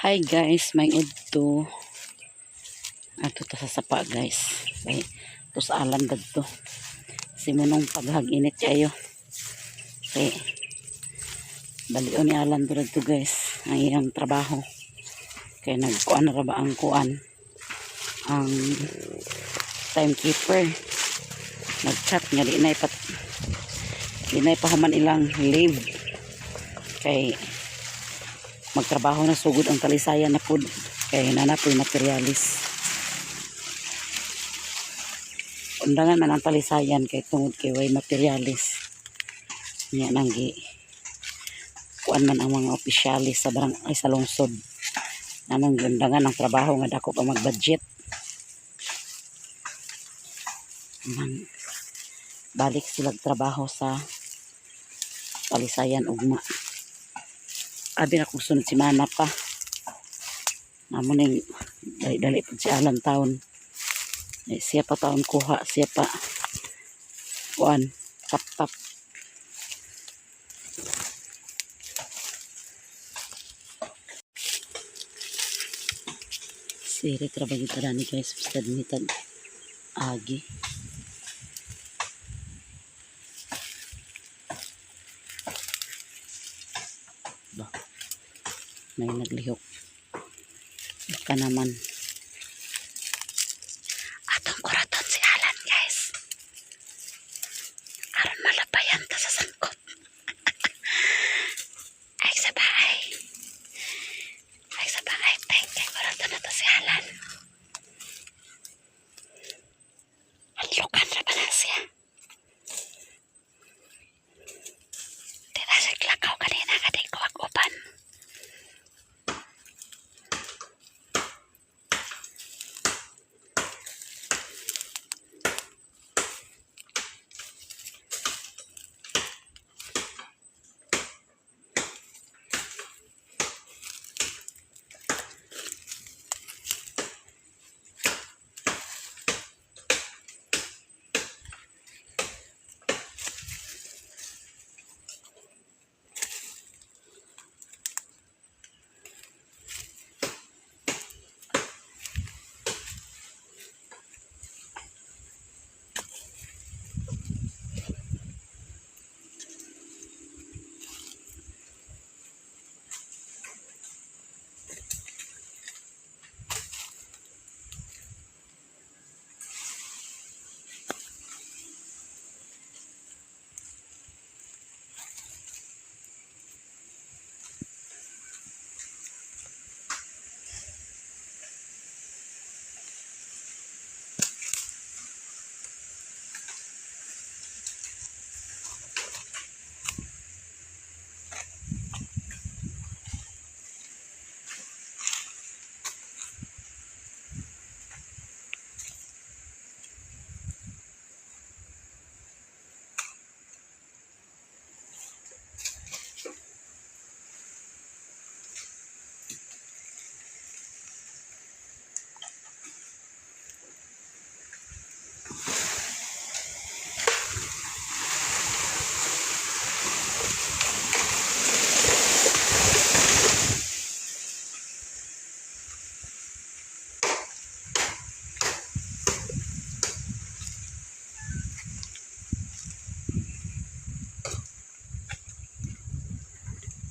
Hi guys, may idto. Ato ta sa sapa guys. Ay, to sa alam dagto. Simunong paghag-init kayo. Okay. Balion ni alam dagto guys. Ang iyang trabaho. Kaya nagkuan na ba ang kuan. Ang timekeeper. Nag-chat nga di na pahuman ilang leave. Kay magtrabaho na sugod ang talisayan na pud kay nanapoy materialis. Undangan man ang talisayan kay tungod kay way materialis. Nya nang gi kuan man ang mga opisyalis sa barangay sa lungsod. Nanang undangan ang trabaho nga dako pa mag-budget. Man balik sila trabaho sa talisayan ugma. Abi na kung sunod si Mana pa. Namon yung dali-dali po si Alan taon. Siya pa taon kuha. Siya pa kuan. Tap-tap. Siri trabaho kita ni guys. Basta dinitan agi. May naglihok. Baka naman atong kuraton si Alan guys. Aron malabayan ta sa sangkot. Ay sa bahay. Ay sa bahay. Kay kuraton na to si Alan. Halukan na ba na siya? Tira siya klakaw kanina kading kuwag-uban.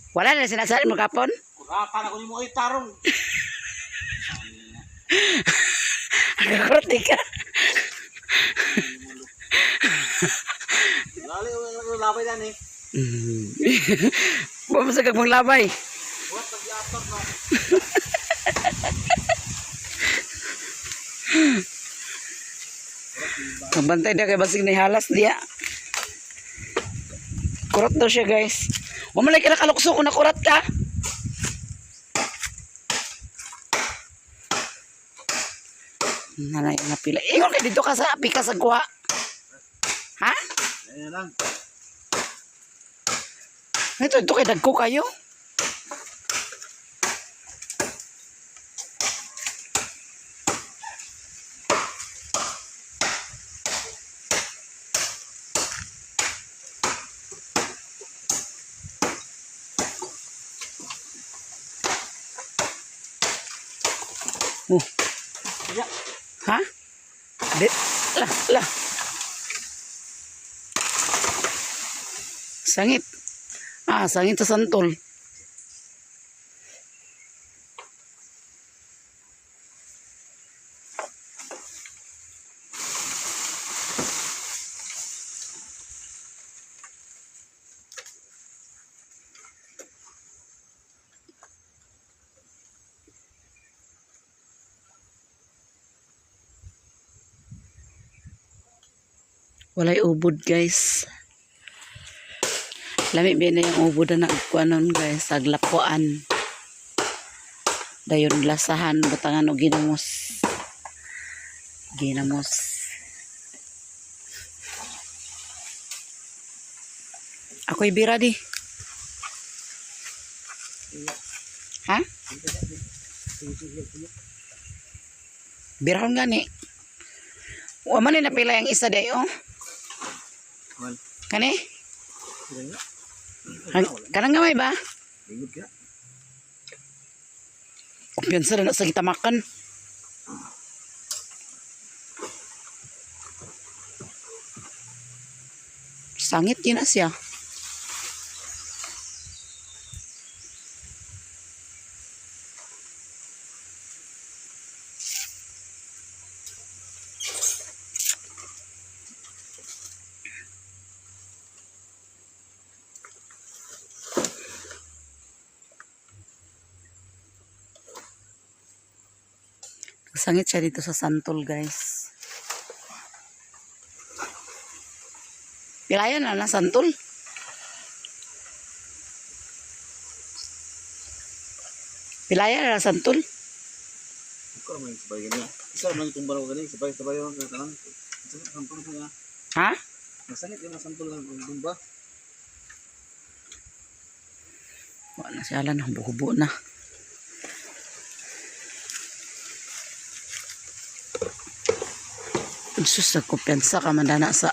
Wala na sinasabi mo kapon? Kurapan ako ni mo ay tarong. Nakakurti ka. Lali ang labay yan eh. Bumasagag mong labay. What pag-i-after no? Magbantay na kay basig ni halas diya. Kurot daw siya guys. Umalay ka na kalukso kung nakurat ka. Nanay na pila. Ingon ka dito ka sa api ka sa kuha. Ha? Ayan lang. Ito kay dagko kayo. Oh, Ya. ha? Di, lah. Sangit. Sangit sa santol. Walay ubod guys. Lami ba na yung ubod na nagkuanon guys. Aglapuan. Dayon lasahan. Butangan o ginamos. Ginamos. Ako'y bira di. Ha? Birahon gani. Wa man na pila yung isa dayo. Man. Kani? Ganyan. Kanang gamay ba? Lingod ka. Kumpiyansa na sa kita makan. Sangit yun na siya. Sangit siya dito sa santol guys. Pilayan na santol. Pilayan na santol. Ikaw naman yung sabay ganyan. Ikaw naman yung tumbara ko ganyan. Sabay yung tanang. Masakit ang sampul ko nga. Ha? Masakit yung sampul ng tumba. Wala na siya lang. Hubo-hubo na. Sus, nagkumpiyansa ka mandana sa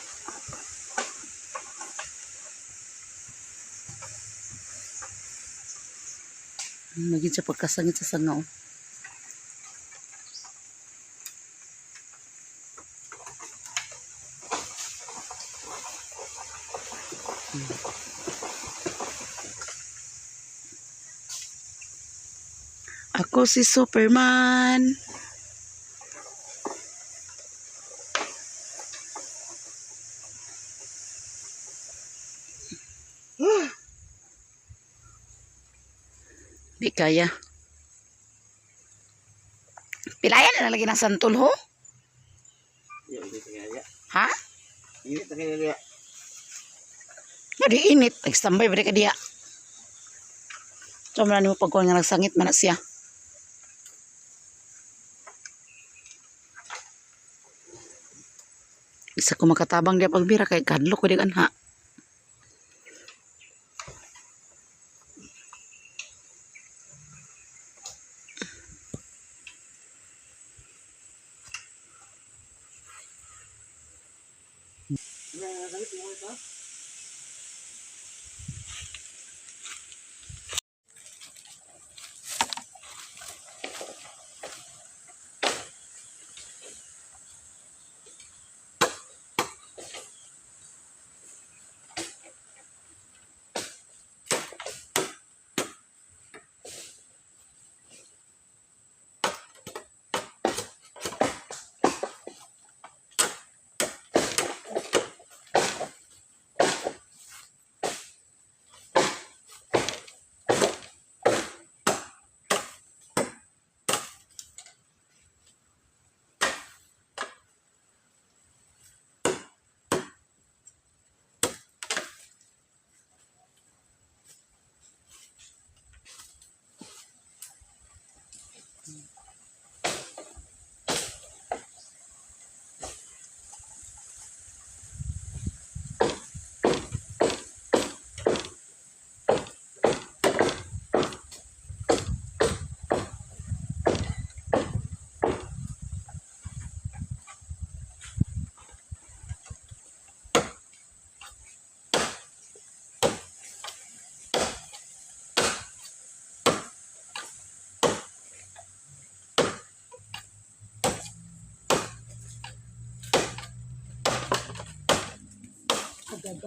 maging siya pagkasangit sa sangaw. Ako si Superman. Di kaya. Pilayan na lagi ng santol ho? Iya, ini kaya. Ha? Ini kaya. Di init. Nag-standby ba ka diya? So, manan mo pagkuhan nga nagsangit man na siya. Isa ko makatabang dia pagbira kay kadlo ko di kanha. Sakit mo ito? Aman?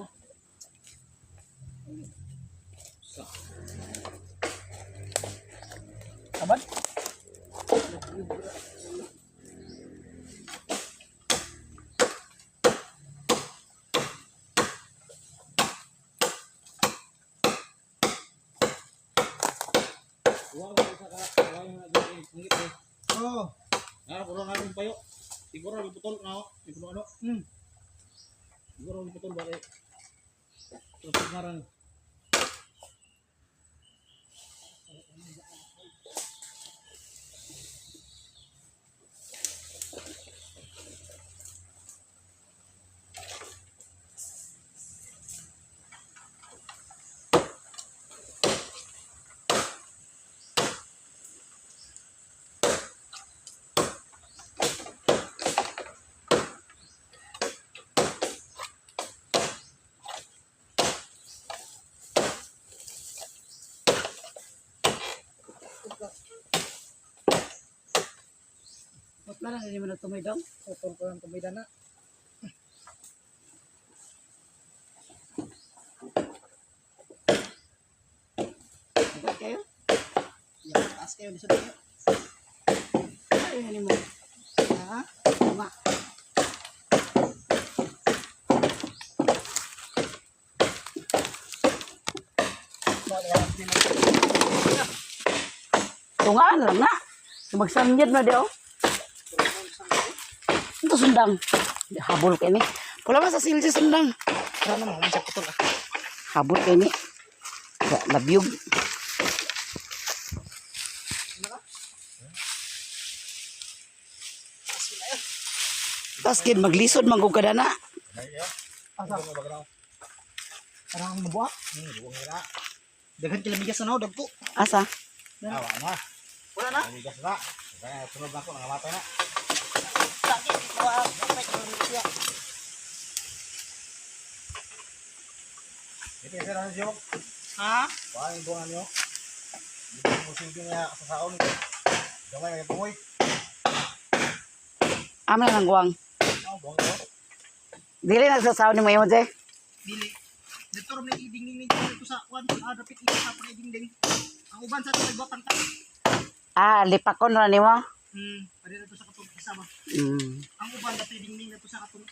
Oh. Ah, kurang namin payo. Siguro liputol na ako. Siguro ano? Siguro liputol ba eh. Terus ngarang. Ba't lang hindi mo na tumidaw? Putol ko ng tumida na. Ba't kayo? Taas kayo, di sa tayo. Ay, ano mo? Ha? Tama. Tungaan lang na. Magsanyad na di oh. Ito sundang. Habol kayo ni. Kula ba sa silsi sundang? Sana mo, masya putol ah. Habol kayo ni. Labyog. Tapos kin maglisod manggog ka na. Asa? Parang ang mabuha? Buwang nga na. Daghan kilamigas na ako, dagko. Asa? Awa na. Wala na? Kilamigas na. Kaya sunod na ako, nangamatay na. Sakit, ikaw ang kapay ko ng siya. Ito yung sira nyo. Ha? Baka yung bunga nyo. Dito yung musilgi niya sa saon. Gamay may pungoy. Aman lang ang guwang. Buwang nyo. Dili nagsasaw ni mo yun, Jay. Dili. Dito rin may iding-ding dito sa kwan. Dapit ito sa pang-iding-ding. Ang uban sa ito may botang ka. Ah, lipakon na ni mo. Pwede na ito sa katong isa ba? Ang uban na iding-ding na ito sa katong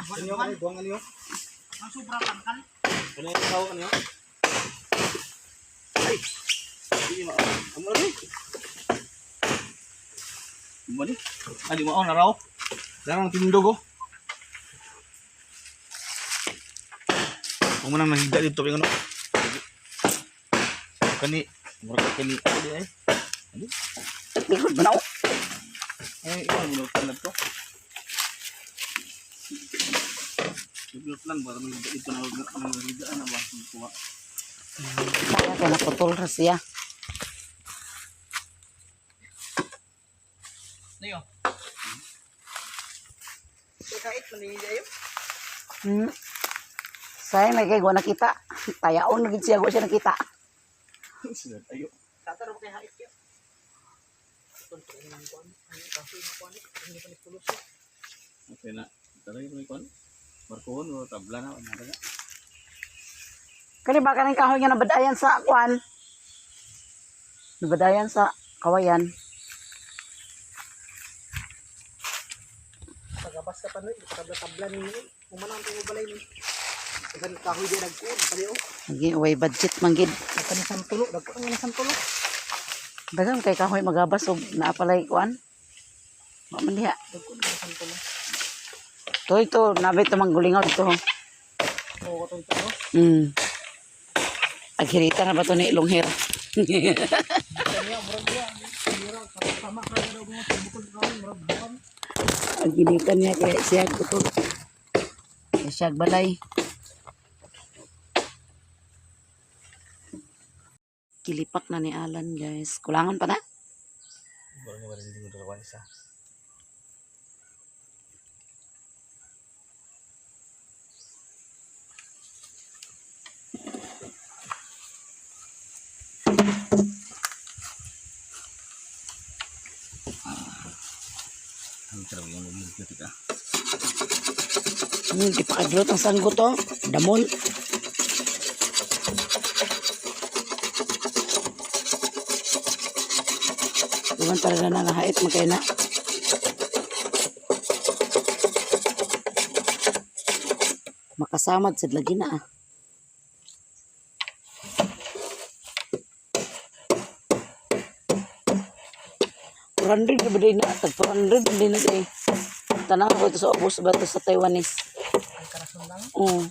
buwan. Buwang nyo. Ang sobrang tangkal. Ano yung tawag nyo? Ay! Hindi mo. Ano rin? Mali. Di mo ako naraw. Darang tindog oh. Kung manang nahigda dito yung ano. Kani. Murag kani. Ano ay? Ano? Likod ba na ako? Ay, ikaw ang minultan na ito. Minultan ba? Nahigda dito na nahigda na ba? Kuha. Kaya ko naputol ra siya. Nayo. Kait man ni Jayo. Sayang lagi ko nakita. Tayaon na gid siya ko siya nakita. Sila tayo. Tataro kay hait yo. Kontrol ng kuan. Ano kasi ng kuan? Hindi pa ni pulos. Okay na. Tara yung kuan. Barkohon o tabla na ano na. Kani ba kaning kahoy nga nabadayan sa kwan? Nabadayan sa kawayan. Pagabas ka pa no, tabla ni ni. Kumanang tumo balay ni. Kasi kahoy di nagkuon paliw. Lagi way budget man gid. Kanisan tulo, dagko ang kanisan tulo. Daghang kay kahoy magabas og naapalay kwan. Wa man diha. Dagko ang kanisan tulo. Ito nabit man gulingaw dito. Oo, katong tulo. Aghirita na ba to ni ilong hair? Kanya murag dia. Murag sama ka daw mo bukod kahoy murag bukan. Aginitan niya kay siya kuto. Siya balay. Kilipak na ni Alan guys. Kulangan pa na? Baru nga rin din dalawa isa. Ang sarap yung magiging ka. Ipakadrot ang sanggo to. Damol. Iwan talaga na nahait mo kayo na. Makasamad sa lagi na ah. $400 ba din na? Tag $400 din na eh. Tanang ko ito sa ubos ba ito sa Taiwanese? Ang karason lang. Oo.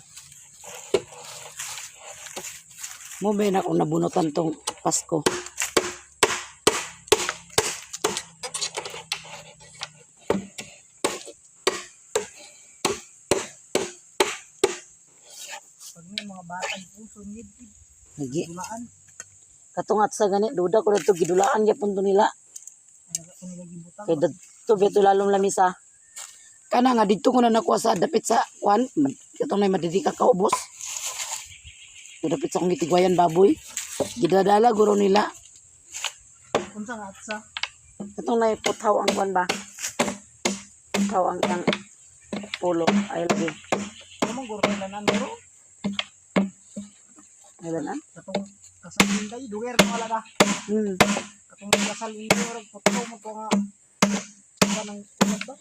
Mo ba na akong nabunutan tong Pasko? Pag may mga batang puso, ngid-ngid. Lagi. Dulaan. Katungat sa ganit, duda ko na ito, gidulaan niya punto nila. Kung nilaging butang. Kaya dito, beto lalong lamisa. Kana nga, dito ko na nakuha sa dapit sa, kwan, itong may madidika kaubos. Dapit sa kong gitigwayan baboy. Gidadala, guro nila. Kung sa atsa. Itong na puthaw ang kwan ba? Puthaw ang isang pulo. Ay, lagi. Ano mong guro nila na guro? Ay, lanan? Katong kasalin kayo, duwer na wala ka. Katong kasalin kayo, putro mo po nga. Ano nang tulad ba?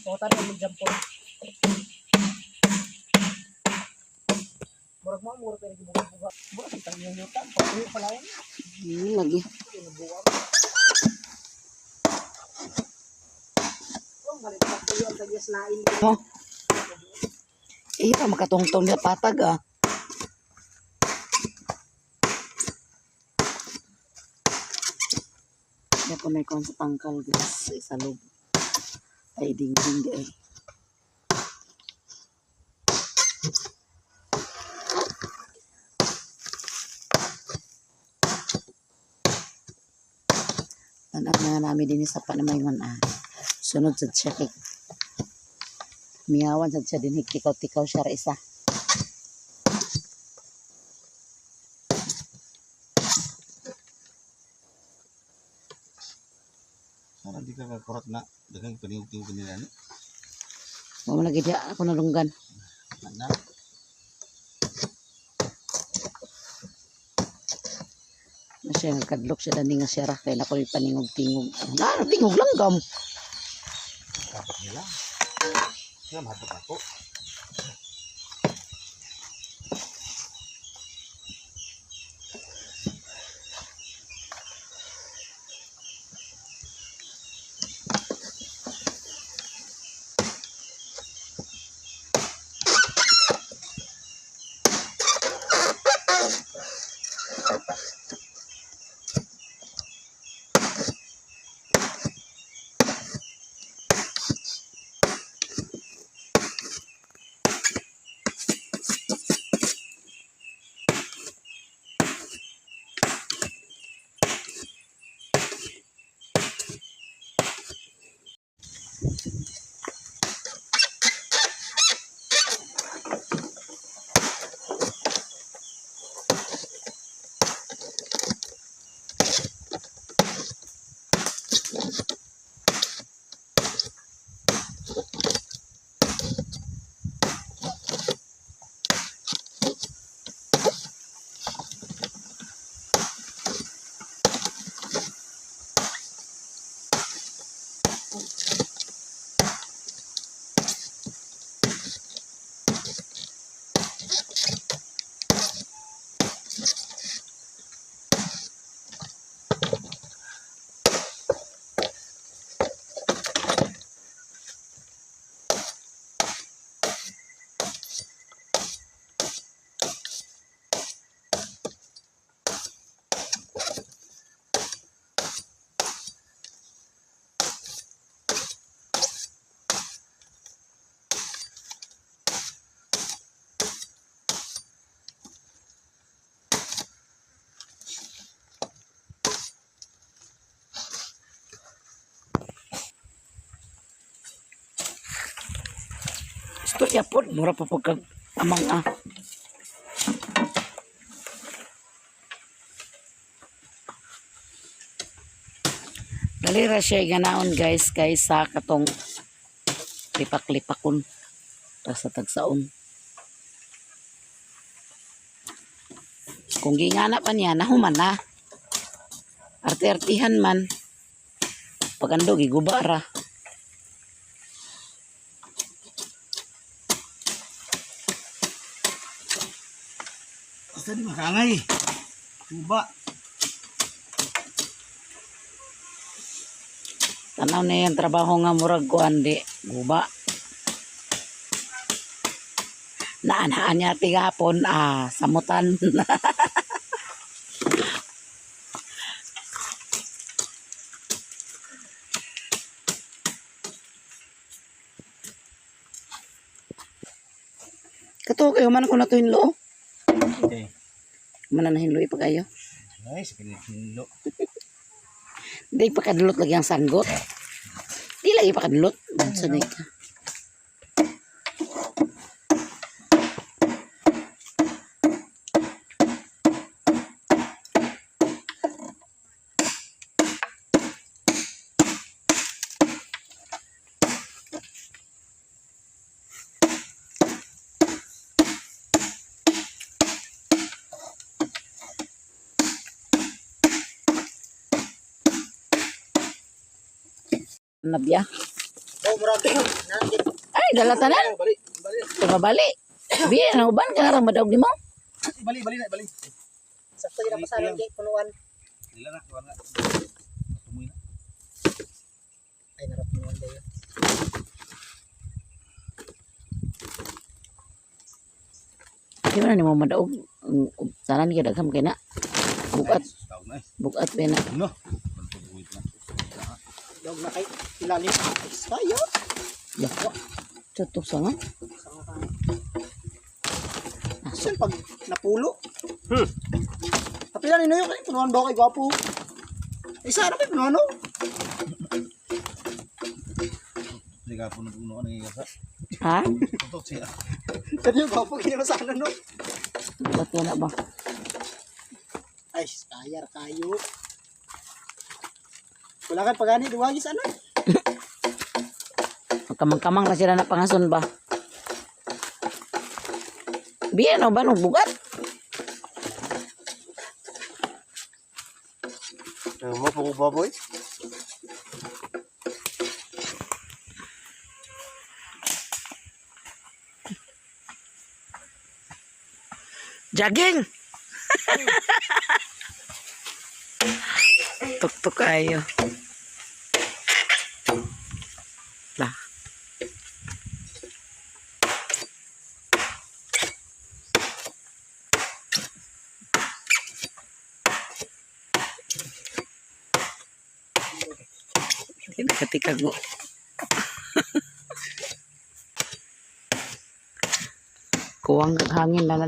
O, tayo mag-jump. Murag mo, murag kayo nagbuga-buga. Murag, itang yung yutan. Pag-uwi pala yan. Lagi. Nabuga mo. Oh, galit pa ko yun. Tagyas lain. Mo? Iya, makatungtong niya patag ah. Kaya po na ikon sa tangkal guys. Sa isa loob. Ay, ding-ding eh. Anak na namin din sa panamayman ah. Sunod sa siya kay miyawan sa siya din higtikaw-tikaw siya ra isa. Sana di ka kakurot na. Dagang paningog-tingog nila ni. Mamo lagi dia ako nalunggan. Mana? Na siya kadlok siya dani nga siya ra kay na ko paningog-tingog. Na tingog lang gam. Dapat nila. Sila mahadap ako. Istorya po, mura pa pagkag amang ah. Alira siya ganaon guys kay sa katong lipak-lipakon sa tagsaon. Kung gingana pa niya, nahuman na. Arte-artihan man. Pagando, gigubara. Basta di makangay. Tuba. Tanaw na yung trabaho nga murag kuan di. Guba. Naanhaan niya tigapon, samutan. Kato kayo man ako na to hinlo. Okay. Mana na hinlo pa kayo. Nice, pinilo. Di pa kadulot lagi ang sanggot. Di lagi pa kadulot. Sanay ka. Nabya. Oh, marami. Ay, dalatanan. Bali, bali. Tumabali. Biya, na uban ka nga madawag di mo. Bali, bali na, bali. Sakto yun ang pasalan kay punuan. Nila na, kuha na. Tumuy na. Ay, narap punuan daw yun. Di ba na ni mo madawag? Sanan ka dagham kay na. Bukat, Tawag na eh. bukat pa na. No. Pagpubuhit na. Dog na kay ilalim. Sayo. Yako. Tutok sa nga. Saan pag napulo? Kapila ni Noyo kay punuan daw kay gwapo. Isa na kay punuan no? Hindi ka po nag-uno ka nangigasa. Ha? Tutok siya. Kaya gwapo kaya sana no? Bukat ka na ba? Ay, kayar kayo. Wala kang pagani duwagi sana. Kamang-kamang na sila na pangason ba? Biya na ba nung bukat? Mo po ko baboy? Jogging! Tuk-tuk kayo. Lah. Ketika gua kuwang hangin na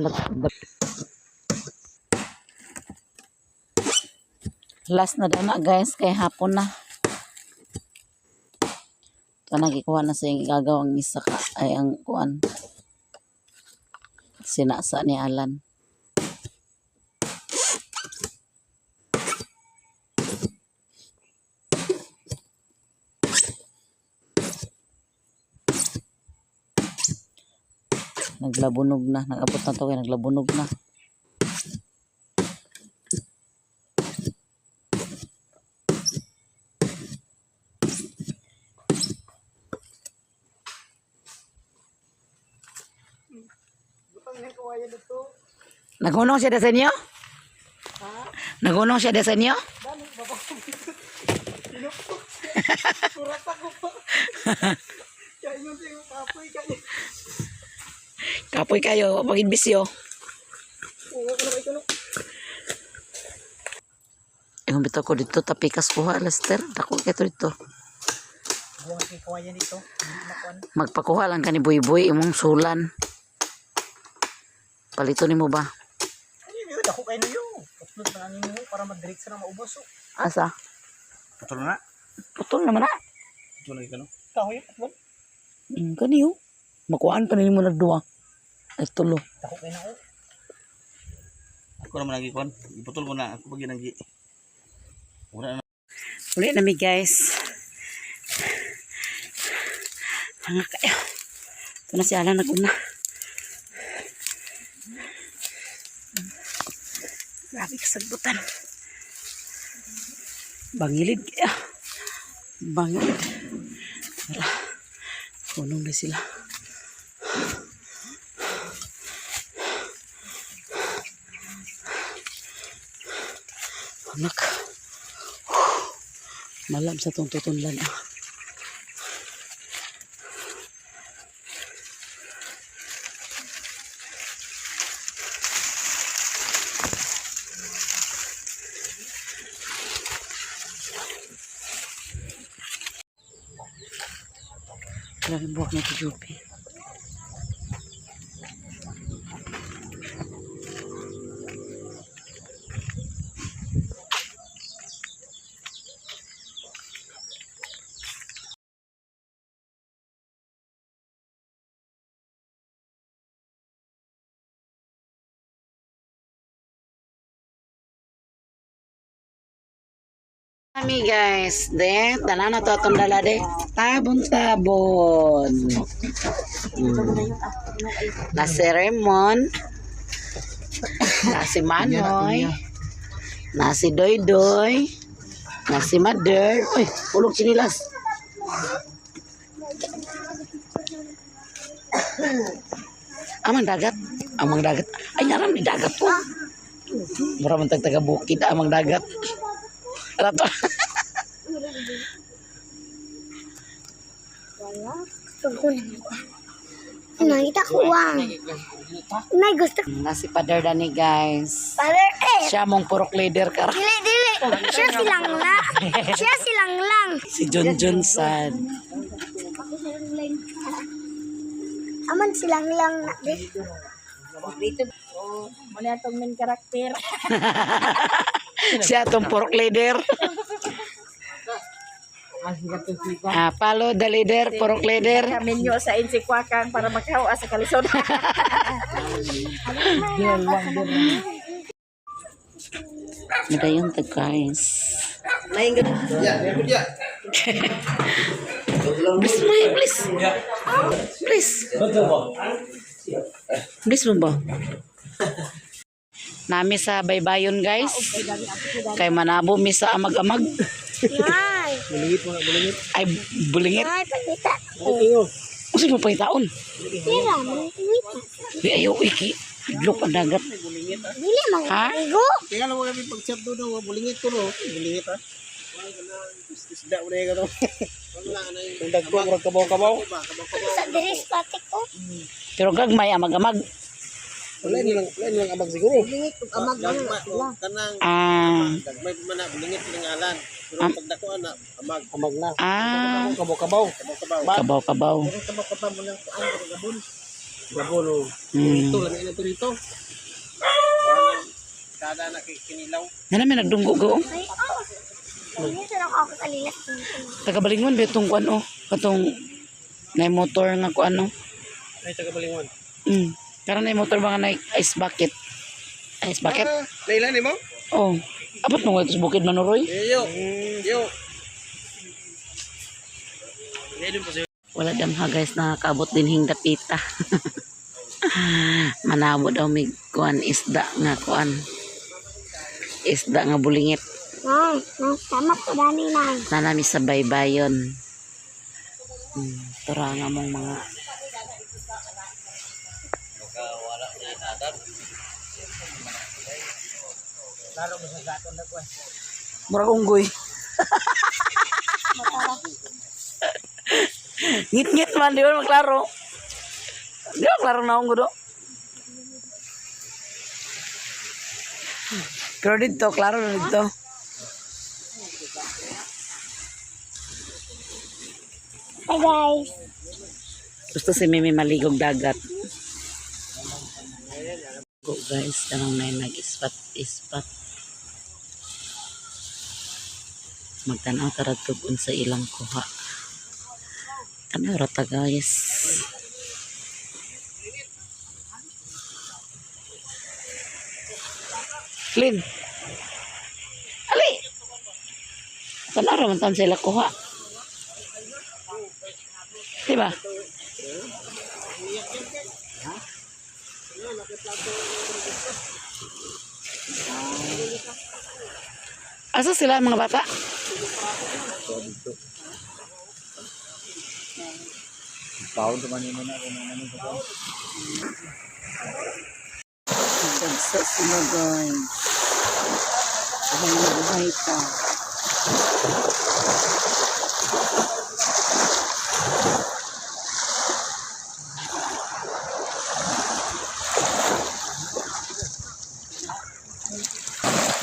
last na daw na guys kay hapon na ito nagikuha na sa yung gagawang isa ka ay ang kuan sinasa ni Alan. Naglabunog na, nag-abot na to kaya naglabunog na. Butang nang kawayan dito. Nagunong siya sa inyo? Ha? Nagunong siya sa inyo? Dami baba. Pinupok. Surat ako pa. Kaya yun siya kapoy kaya. Kapoy kayo, pag-inbisyo. Oo, ano ba ito no? Yung bito ko dito, tapikas kuha, Lester. Dako kayo dito. Buwang kay kawayan dito. Hindi makuan. Magpakuha lang ka ni Boy-Boy, imong sulan. Palito ni mo ba? Ay, yun, ako kayo na yun. Putlot na angin mo para madiretso na maubos. Oh. Asa? Putol na. Putol naman na. Putol lagi ka no. Kahoy, putlot. Kaniyo. Makuhaan ka mo nagduwa. Ay tulo. Ako kayo na ako. Ako naman lagi kuan. Iputol ko na ako pag ginanggi. Wala na. Uli na mi guys. Hanga kayo. Ito na si Alan naguna. Grabe kasagbutan. Bangilid kaya. Bangilid. Wala. Punong na sila. Anak. Malam sa itong tutunlan. Lagi buwak na ito, Jopi. Kami guys, de, tanan na to atong dala de. Tabon-tabon. Na si Raymond, na si Manoy, na si Doy-Doy, na si Mother. Uy, ulog sinilas. Amang dagat, amang dagat. Ay, naram ni dagat ko. Mura man taga bukid amang dagat. Rato. Nakita ko uwang. May gusto. Nasi Father Dani guys. Father Siya mong purok leader ka. Dili, dili. Siya silang lang. Siya silang lang. Si Junjun sad. Aman silang lang na. Muna itong main karakter. Siya tong purok leader. Follow the leader, purok leader. Kami nyo sa Insikwakan para makahawa sa kalisod. Madayon ta guys. Please, May, please. Please. Please mo ba? Nami sa baybayon guys. Kay manabo mi sa amag-amag. Ay. Ay, bulingit. Ay, pagkita. Kasi mo pa'y taon. Tira, manitita. Di ayaw iki. Iglok ang dagat. Dili, mga Ha? kaigo. Kaya lang kami pag-chat doon, bulingit ko no. Bulingit ha. Isda mo na yung ano. Kung dagko, murag kabaw-kabaw. Sa diris pati ko. Pero gagmay amag-amag. Lain lang abag siguro. Dili, amag na sila. Kanang Ah. may mana bulingit ngalan. Pero Am- pag dako ana amag Amag na. Ah. Kabaw-kabaw. Kabaw-kabaw. kabak mo lang kuan ko gabon. Gabon o. Hmm. Ito lang ina pirito. Kada na kinilaw. Yan namin nagdunggo go. Ay, oh. Dili, sa ako kalilas dito. Tagabalingon betong kuan o. Katong na motor nga kuan o. Ay, taga-balingon. Karon na motor ba nga na ice bucket. Ice bucket? Layla ni mo? Oh. Abot mo nga ito sa bukid Manuroy? Yo. Yo. Wala damha guys, nakakaabot din hing dapita. Manabo daw may kuan isda nga kuan. Isda nga bulingit. Ay, tama ko dani na. Nanami sa baybayon. Tura nga mong mga murag unggoy. Ngit-ngit man, di ba maklaro? Di ba maklaro na unggoy do? Pero dito, klaro na dito. Hi guys. Gusto si Mimi maligog dagat. Go guys, kanang na nag-ispat-ispat. Magtanaw taratog sa ilang kuha. Ano rata guys? Lin. Ali. Sana raman taon sila kuha. Diba? Asa sila mga bata? Taon naman yun na kung ano sa Dagsa sila guys. Ay, nabuhay pa.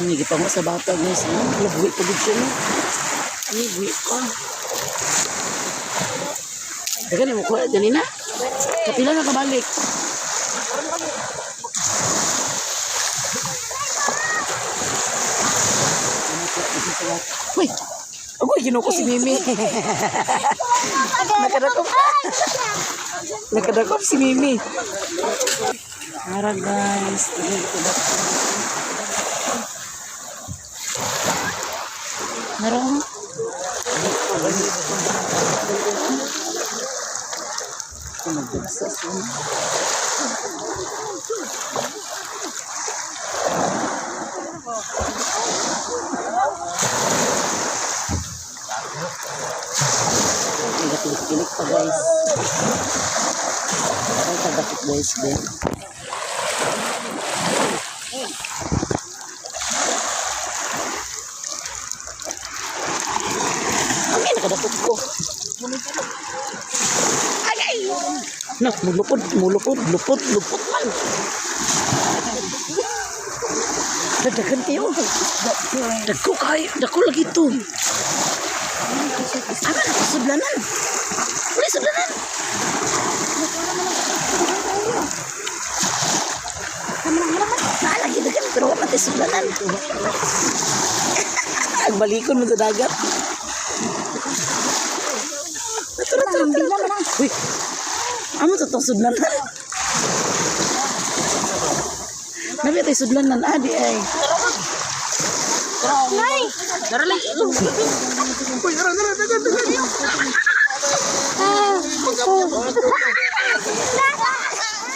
Hindi pa mo sa bata guys. Labuhi pa dito siya. Labuhi pa. Teka na mo kuha dyan na. Kapila na kabalik. Uy! Ako, ginuko si Mimi. Nakadakop. Nakadakop si Mimi. Tara guys. Narong. Kilik pa guys. Ay, kadakit guys din. Ay, nakadakot ko. Ay! Nak, mulupod man. Dagdagan kayo. Dagko lagi ito. Ano na, sublanan. Uli, sublanan. Lagi dagan, pero wala tayo sublanan. Ang balikon mo sa dagat. Tara. Uy, amo to itong sublanan. Nabi tayo sublanan, adi ay. Nay! Daralay. Uy, dagan.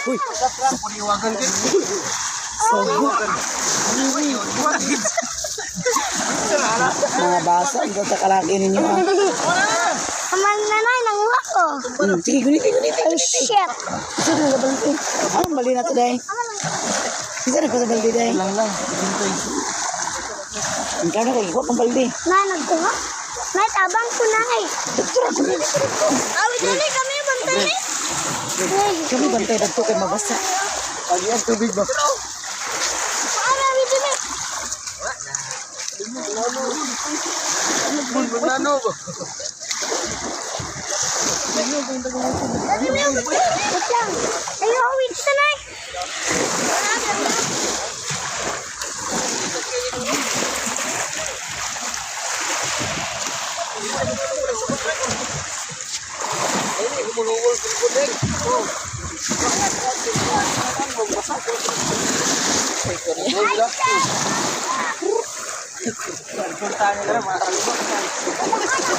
Uy, Paniwagan ka. sogo. Mga basa, ang sa kalaki ninyo. Amal nanay, nanguha ko. Sige, gunit. Oh, shit. Sino na balde? Ano, bali na to, day? Sino na ko sa balde, day? Lang. Ang kano ko, ikot ng balde. Nay, nagkuha. Nay, tabang ko nay. Awit nanay, kami bantay ni. Kami bantay na to kay mabasa. Pagi ang tubig ba? Ano, awit ni. Ano ba? Wait lang. Ayaw, awit sa nay.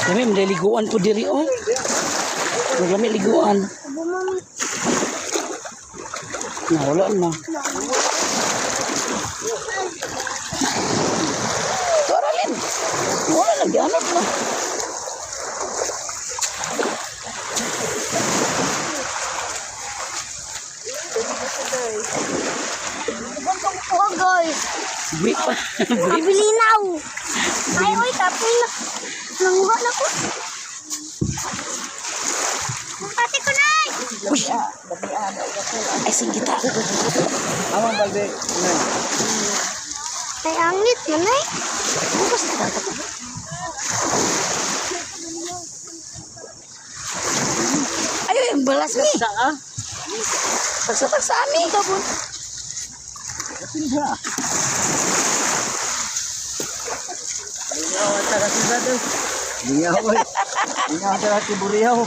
Kami, maliliguan po diri, oh. Maglami liguan. Wala na. Toralin. Wala na, gianap na. Oh, guys. Bui pa. Abilinaw. Ay, oy, tapos na. Nanguha na ko. Pati ko, nay. Uy. Ay, sige ta. Amang balde. Ay, angit mo, nay. Bukas na dapat. Ay, yung balas ni. Pagsatak sa amin. Lingaw eh. Lingaw ang taga Tiburiyaw.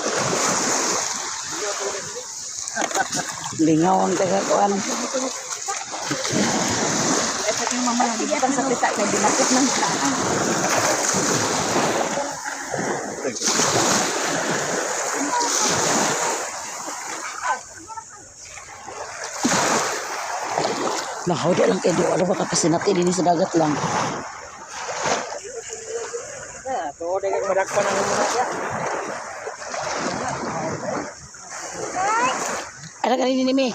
Lingaw ang tagakuan. Ito yung mama, hindi pa sa kita, kaya dinakot ng Mahawda lang kayo. Ano ba kapasinati din sa dagat lang. So, dagang madakpan ang mga siya. Ano ka rin ni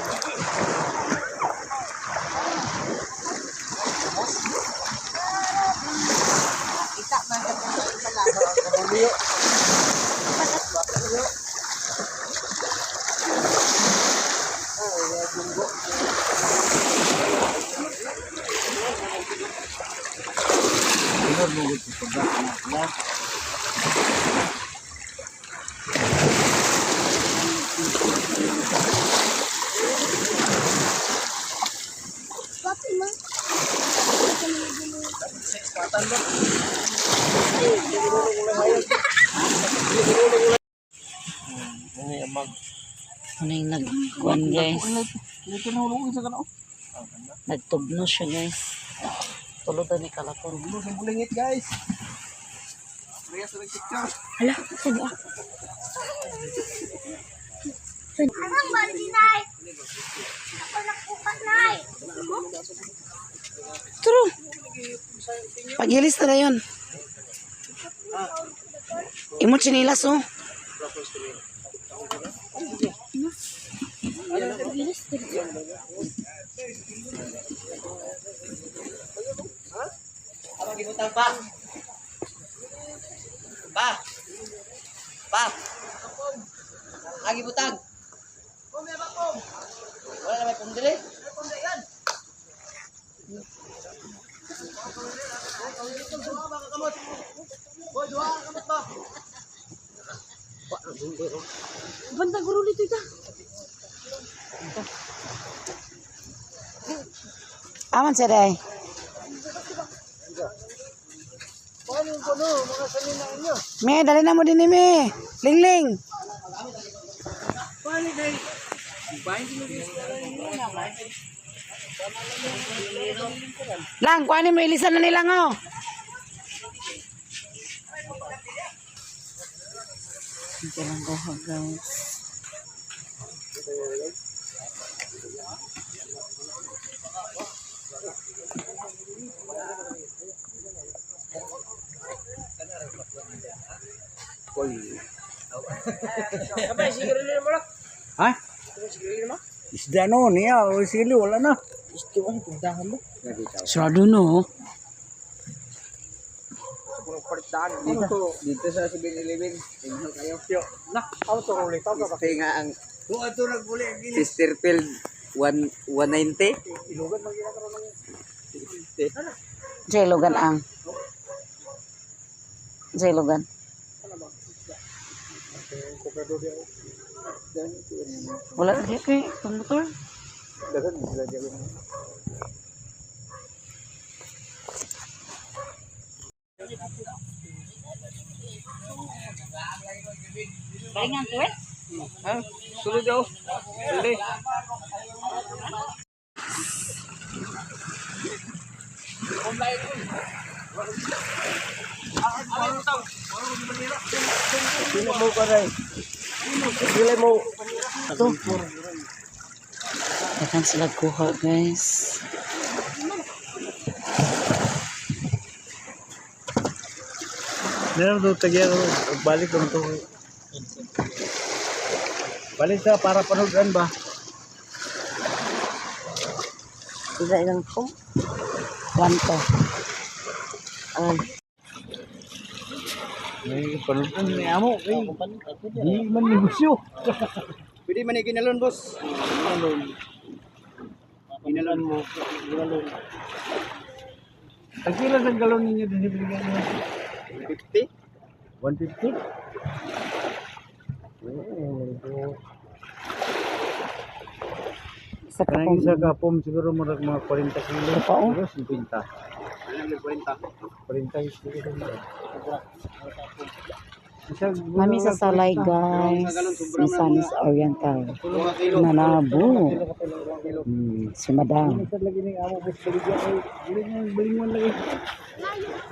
Papi mo. Ini amag. Ano yung nagkuhan guys? Hindi kinahulungan sa kanao. Nagtubno siya guys. Tulod na ni Kalapon. Bulo sa bulingit guys. Riyas sa picture. Hala, saan ba? Anak ba di nay? Ako nakuha nay. Turo. Paghilis na yun. Imo chinilas oh. Ano gibutang pa? Pa. Pa. Agi butang. Wala na may pumdili. Banda guru dito ita. Aman siya day. Paano yung kono? Mga sanina inyo. Me, dali na mo din ni me. Lingling. Lang, kuhanin mo ilisan na nilang oh. Ito lang ko guys. Abay, siguro nila mo lang. Ha? Siguro mo? Isda no, niya. O sili, wala na. Gusto ko puntahan mo. Sarado no. Kung portahan dito sa 7-Eleven. Tingnan kayo. Yo, na, auto ulit. Kasi nga ang Kung ito nagbuli ang gilis. Chesterfield 190. Ilugan mag ginagawa ng Jailogan ang. Jailogan. Wala na siya kay motor. Baringan ko eh. Ha? Sulod daw. Sulod. Sila mo pa rin. Sila mo. Ito. Dakan sila kuha guys. Meron doon tagyan ko. Balik ko ito. Balik sa para panogan ba? Sila ilang po. Kwanto. May panogan ni amo. Di man negosyo. Pwede man ikinalon boss. Kinalon mo. Kinalon. Tagkila sa galon ninyo din ibigay mo. 150? 150? Sa Kanang kapong. isa ka pom siguro mga 40 kilo. Oo. Siguro 50. Ano 40? 40 kilo. Mami sa Salay guys. Sa Sanis Oriental. Manabo. Si Madam. Sa lagi ning amo bus baligya ay bilingon lagi.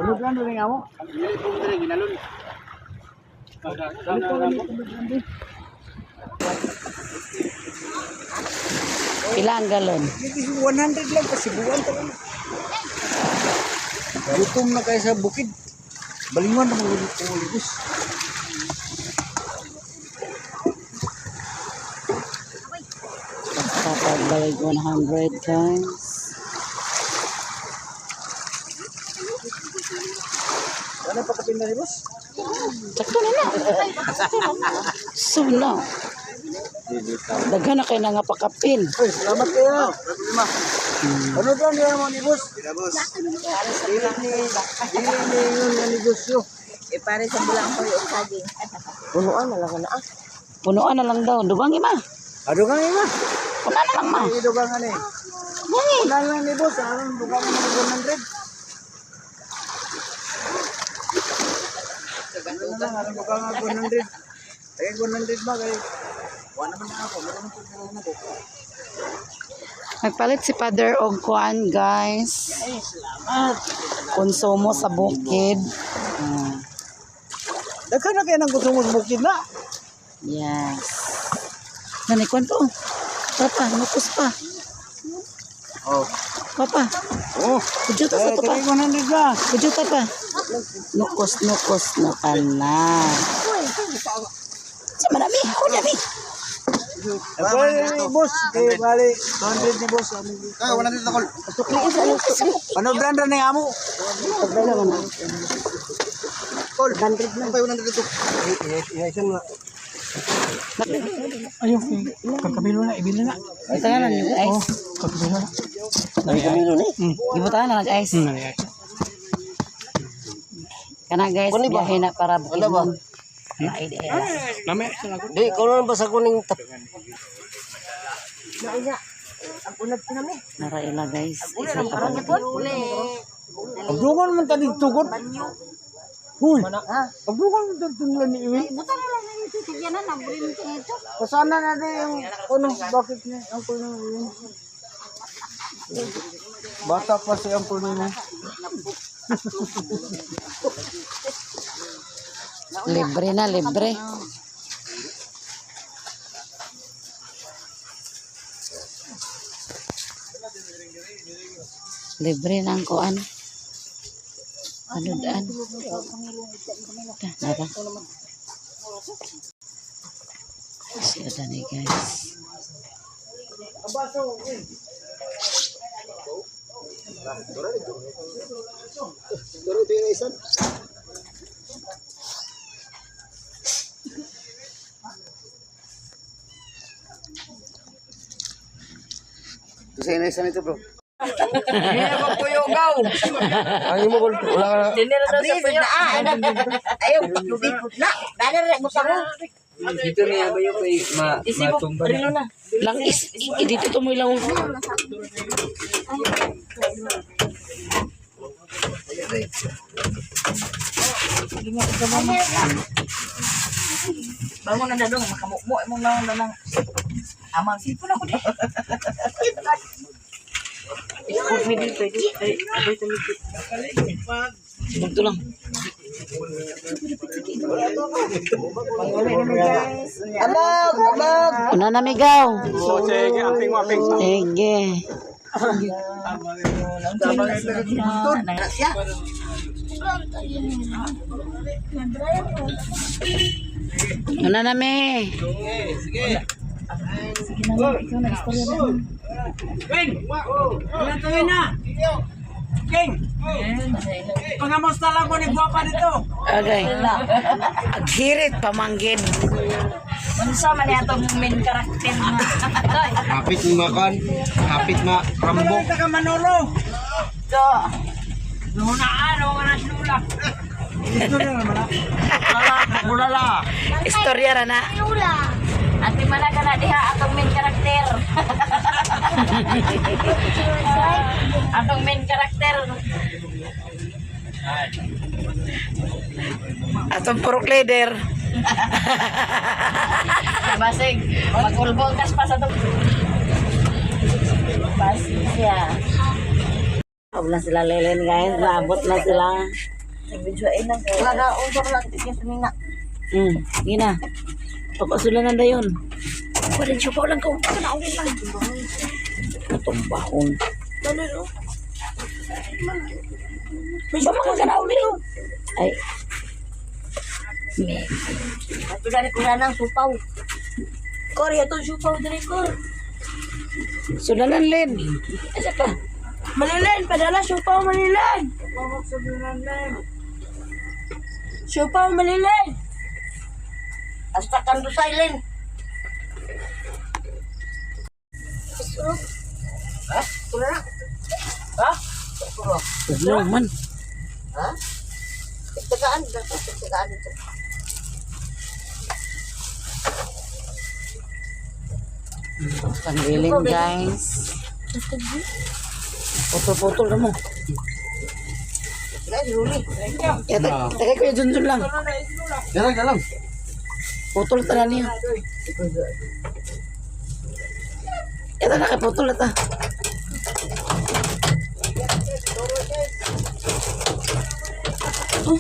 Ano kan ning amo? Dili po dili ginalon. Dali ko lagi. Pila ang galon? 100 lang kasi buwan talaga. Gutom na kayo sa bukid. Balingan na mga pumuligos. Kapag 100 guys. Ano pa kapinda ni boss? Sakto na na. So na. Daghan na kayo na nga pakapin. Ay, salamat kayo. Ano doon niya mo ni boss? Boss. Dili ni yun nga negosyo. Pare sa bilang ko yung saging. Punuan na lang na. Punuan na lang daw. Dugang ima. Ado kang ima. Punuan na lang ma. Ay, dugang nga ni. Punuan lang ni boss. Anong dugang nga ni 100? Ano lang, anong dugang nga 100? Ay, 100 ba? Kaya, wala naman na ako. Meron ko na ako. Nagpalit si Father og kuan guys. Konsumo sa bukid. Daghan na kayo ng gusto mo sa bukid na. Yes. Nanikwan to. Papa, nukos pa. Oh. Papa, Oh. kujuta sa to pa. 100 ba? Kujuta pa. Nukos na ka na. Sa marami. Ako dami. Ako ni boss. Kaya bali, 200 ni boss. Ah, 100 na kol. Ano brand na yung amo? Kol, 100 lang. 100 ito. Iyasan mo na. Ayun, kagkabilo na, ibili na. Ibutangan na niyo guys. Kagkabilo na. Nagkamilo na Ibutangan na guys. Kana guys, biyahe na para bukid mo. Na idea. Lame. Di, kung ano ba sa kuning tap? Naraila guys. Isa pa lang. Abdungan man tadi tugon. Huy. Abdungan man tadi tugon ni Iwi. Kasana na din yung kunong bakit niya ang kunong Iwi. Bata pa si ang kunong mo. Libre na, libre. Libre na ang kuan. Ano daan? Nara. Siya dani guys. Pero ito yung isan. Ito sa inaisan ito bro. Hindi ako puyogaw. Ang imo kol wala ka. Dinero daw sa puyo. Ayaw, lubipod na. Dala rin mo sa mo. Dito niya ba yung matumba Rino na. Lang dito to mo ilang. Bangon na dadong, makamukmo mo lang na lang. Amang sipon ako di. Ikot mi dito, Dito lang. Una na migaw. Sige, aping mo, aping. Sige. Una na me. King! Ilan tayo na? King! Pangamusta lang ko ni Guwapa dito. Okay. Aghirit pamanggid. Unsa man atong main karakter nga. Hapit makan, hapit ma Ano rambok. ka Manolo? So, Nunaan, o nga nasulak. Ito na naman ha. Bulala. Istorya ra na. ati man ka na diha atong main karakter. Atong main karakter. Atong purok leader. Basig, magulbulkas pa sa to. Pasya. Huwag na sila lelen guys. Naabot na sila. Video ay nang kada usap lang tikin sa mina. Gina. Pagkasulan na yun. Pwede siya pa lang kung. Ano lang. Itong bahon. Dali oh. Ba makaganaw ni? Ay. May. Ito dari ko na ng supaw. Kor, ito supaw dali kor. Sudalan, Len. Asa ka? Malilen, padala supaw malilen. Supaw malilen. Hasta kando silent. Ha? Tula na. Ha? Tula. Tugnaw man. Ha? Tagaan. Tagaan ito. Pangilin, guys. Putol-putol ka mo. Sila, sinuli. Tagay ko yung junjun lang. Dalang. Putol tala niya. Ito na, putol na ta. Oh,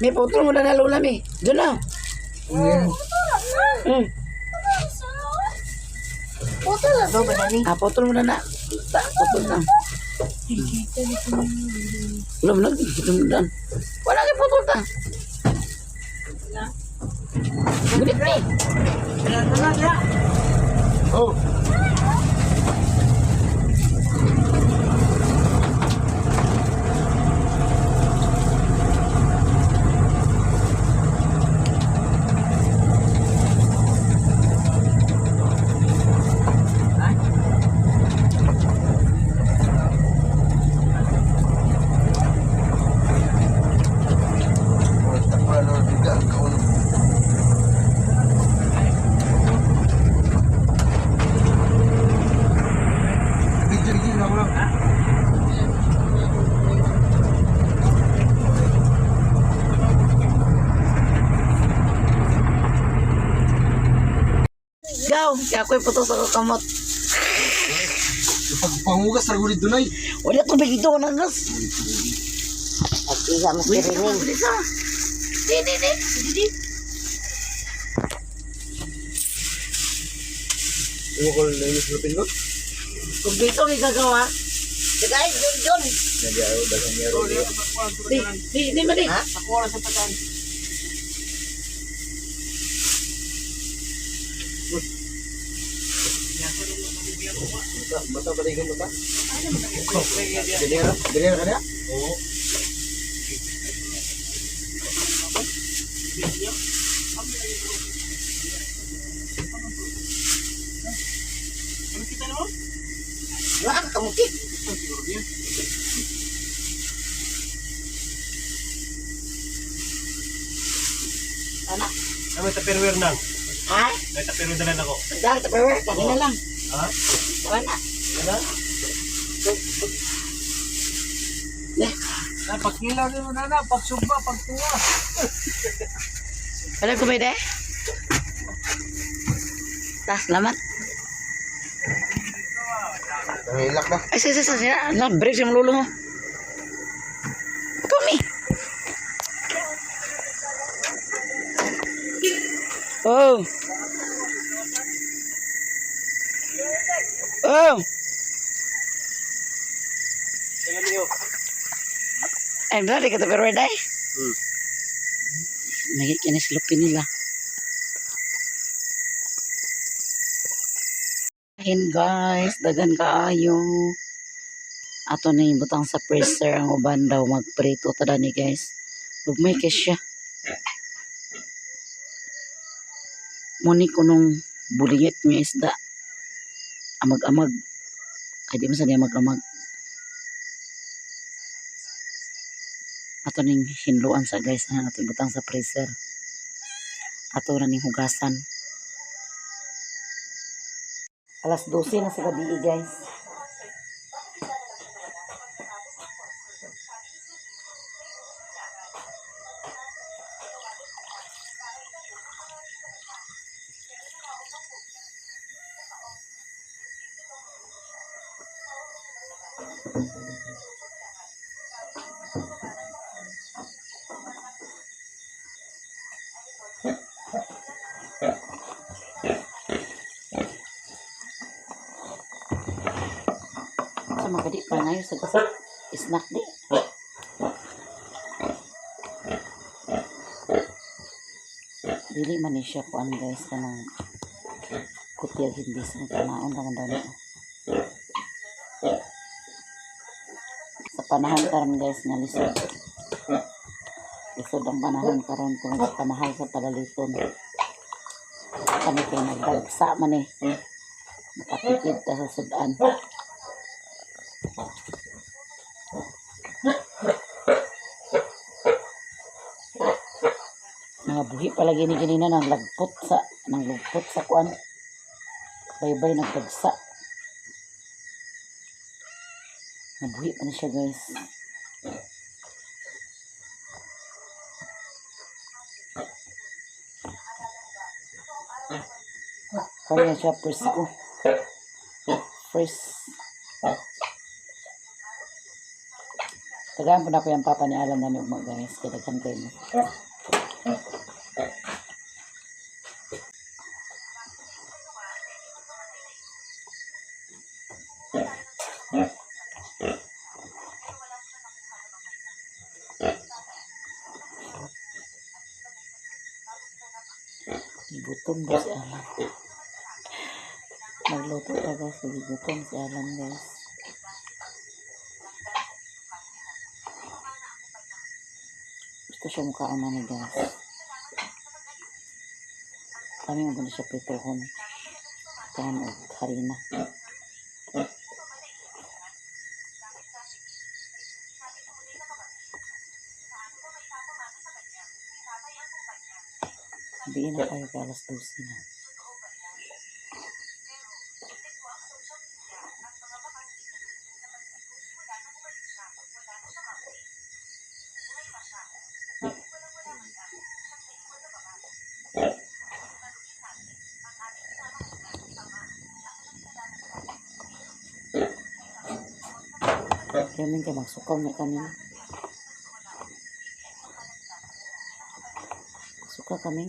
may putol mo na nalulam eh. Diyan na. Puta na daw ba nani? Putol mo na na. Putol na. Ulam lagi. Dumdan. Wala kayo putol ta. Gunit ni. Oh. Gaw, kaya ako'y puto sa kakamot. Pagpangugas sa gulid dunay. Wala tubig dito ng gas. At iya mas kirining. Di. Iwakol na yung Philippine Road. Kung dito may gagawa, Tagay, John. di mali. Ha? Mata ba tingin mata? Ganyan ka niya? Oo. Wala ka kamukit. May tupperware nang. Ha? May tupperware na lang ako. Dahil tapawer, kanina lang. Ha? Wala. Pagkilaw din mo na, pagsugba, pagtuwa. Wala ko ba ide? Salamat. Nangilak na. Ay, sige. Break siya malulo mo. Kami. Oh. Ay, berarti kata perwedai. May kinis lupin nila. Ayan guys, dagan kaayo. Ato na butang sa freezer ang uban daw magprito tada ni guys. Lugmay kay siya. Muni ko nung bulingit nga isda. Amag-amag. Ay di man sa niya amag-amag. Ato ning hinluan sa guys na natin butang sa freezer. Ato na ning hugasan. Alas 12 na sa gabi guys. magkadi pa ngayon sa gasa. Snack di. Dili man ni siya kuan guys kanang kutyag hindi sa kanaon naman daw nito. Sa panahon karon guys nga lisod. Lisod ang panahon karon tungod sa kamahal sa palaliton. Kami kayo nagdagsa man eh. Nakatipid ta sa sudan. Mga buhi pala gini na nang lagpot sa kuan. Baybay nagdagsa. Nabuhi pa na siya guys. Kaya siya presko. Fresh. Tagaan po na ko yung papa ni Alan na ni Ugma guys. Kaya daghan kayo mo. Gutom ba si Alan? Magluto pa guys. Gutom si Alan guys. Gusto siya mukhaan namin guys. Kami maganda siya prituhon. Kahan o harina. Sabihin na tayo ka alas 12 na. Kaya minsan magsukaw na kami. Suka kami.